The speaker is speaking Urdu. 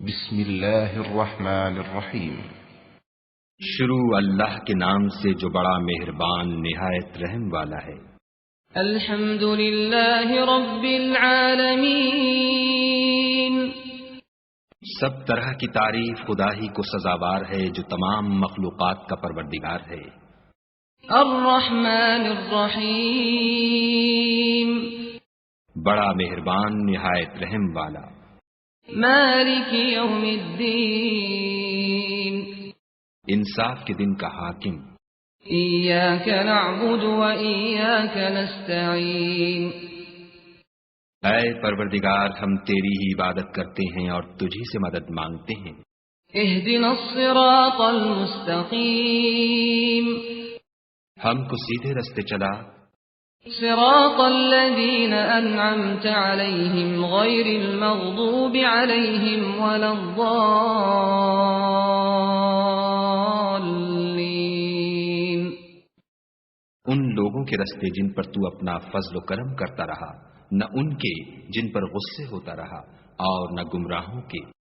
بسم اللہ الرحمن الرحیم. شروع اللہ کے نام سے جو بڑا مہربان نہایت رحم والا ہے. الحمد للہ رب العالمین. سب طرح کی تعریف خدا ہی کو سزاوار ہے جو تمام مخلوقات کا پروردگار ہے. الرحمن الرحیم. بڑا مہربان نہایت رحم والا. مالک یوم الدین. انصاف کے دن کا حاکم. ایاک نعبد و ایاک نستعین. اے پروردگار ہم تیری ہی عبادت کرتے ہیں اور تجھی سے مدد مانگتے ہیں. اہدنا الصراط المستقیم. ہم کو سیدھے رستے چلا. صراط الذین انعمت علیہم غیر المغضوب علیہم ولا الضالین. ان لوگوں کے رستے جن پر تو اپنا فضل و کرم کرتا رہا، نہ ان کے جن پر غصے ہوتا رہا، اور نہ گمراہوں کے